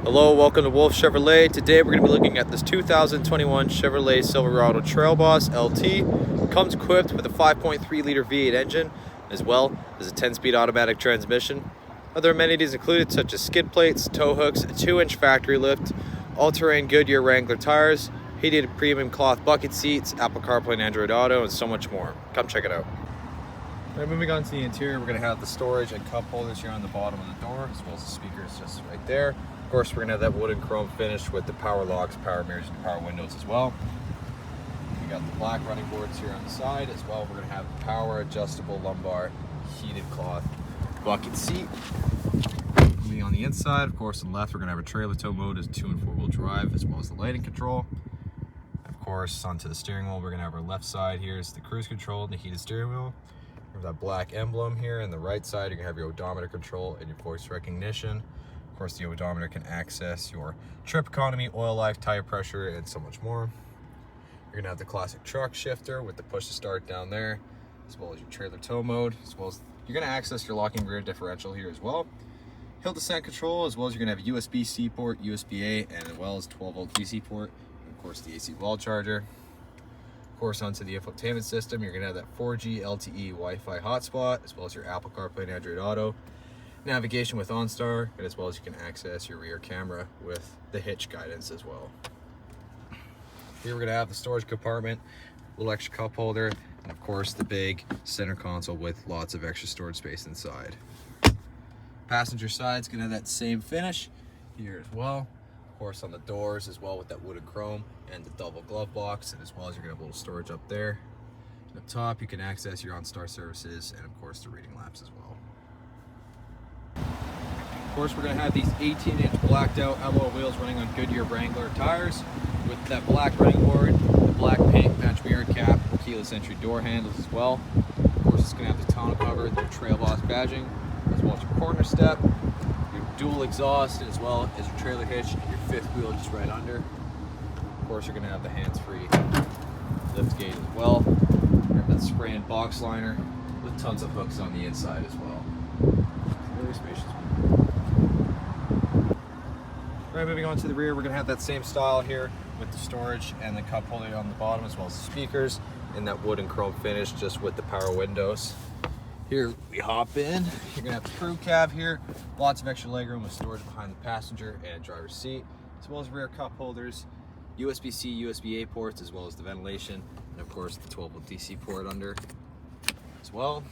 Hello, welcome to Wolfe Chevrolet. Today we're going to be looking at this 2021 Chevrolet Silverado Trail Boss LT. Comes equipped with a 5.3 liter V8 engine, as well as a 10-speed automatic transmission. Other amenities included such as skid plates, tow hooks, a 2-inch factory lift, all-terrain Goodyear Wrangler tires, heated premium cloth bucket seats, Apple CarPlay and Android Auto, and so much more. Come check it out. Right, moving on to the interior, we're going to have the storage and cup holders here on the bottom of the door, as well as the speakers just right there. Of course, we're going to have that wood and chrome finish with the power locks, power mirrors, and power windows as well. We got the black running boards here on the side as well. We're going to have the power adjustable lumbar heated cloth bucket seat. Moving on the inside, of course, on the left, we're going to have a trailer tow mode as 2- and 4-wheel drive, as well as the lighting control. Of course, onto the steering wheel, we're going to have our left side here is the cruise control and the heated steering wheel. We have that black emblem here, and the right side, you're going to have your odometer control and your voice recognition. Of course, the odometer can access your trip economy, oil life, tire pressure, and so much more. You're going to have the classic truck shifter with the push to start down there, as well as your trailer tow mode, as well as you're going to access your locking rear differential here as well. Hill descent control, as well as you're going to have USB-C port, USB-A, and as well as 12-volt DC port, and of course the AC wall charger. Of course, onto the infotainment system, you're going to have that 4G LTE Wi-Fi hotspot, as well as your Apple CarPlay and Android Auto. Navigation with OnStar, and as well as you can access your rear camera with the Hitch guidance as well. Here we're going to have the storage compartment, little extra cup holder, and of course the big center console with lots of extra storage space inside. Passenger side's going to have that same finish here as well. Of course, on the doors as well with that wood and chrome and the double glove box, and as well as you're going to have a little storage up there. And up top, you can access your OnStar services and of course the reading lamps as well. Of course, we're going to have these 18-inch blacked out alloy wheels running on Goodyear Wrangler tires with that black running board, the black paint match mirror cap, keyless entry door handles as well. Of course, it's going to have the tonneau cover, the Trail Boss badging, as well as your corner step, your dual exhaust, as well as your trailer hitch and your fifth wheel just right under. Of course, you're going to have the hands-free lift gate as well. You have that spray and box liner with tons of hooks on the inside as well. Very spacious. Right, moving on to the rear, we're going to have that same style here with the storage and the cup holder on the bottom, as well as the speakers in that wood and chrome finish, just with the power windows. Here we hop in. You're going to have the crew cab here, lots of extra legroom with storage behind the passenger and driver's seat, as well as rear cup holders, USB-C, USB-A ports, as well as the ventilation, and of course the 12-volt DC port under as well.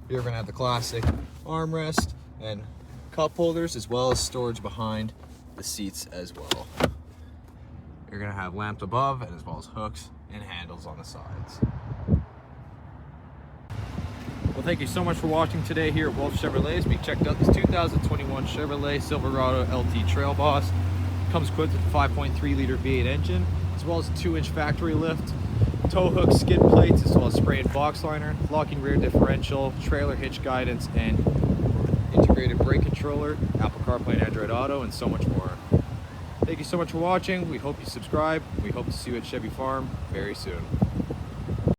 Here we're going to have the classic armrest and cup holders, as well as storage behind the seats as well. You're going to have lamps above, and as well as hooks and handles on the sides. Well, thank you so much for watching today here at Wolfe Chevrolet. We checked out this 2021 Chevrolet Silverado LT Trail Boss. Comes equipped with a 5.3 liter V8 engine, as well as a 2-inch factory lift, tow hooks, skid plates, as well as spray and box liner, locking rear differential, trailer hitch guidance, and integrated brake controller, Apple CarPlay and Android Auto, and so much more. Thank you so much for watching. We hope you subscribe. We hope to see you at Chevy Farm very soon.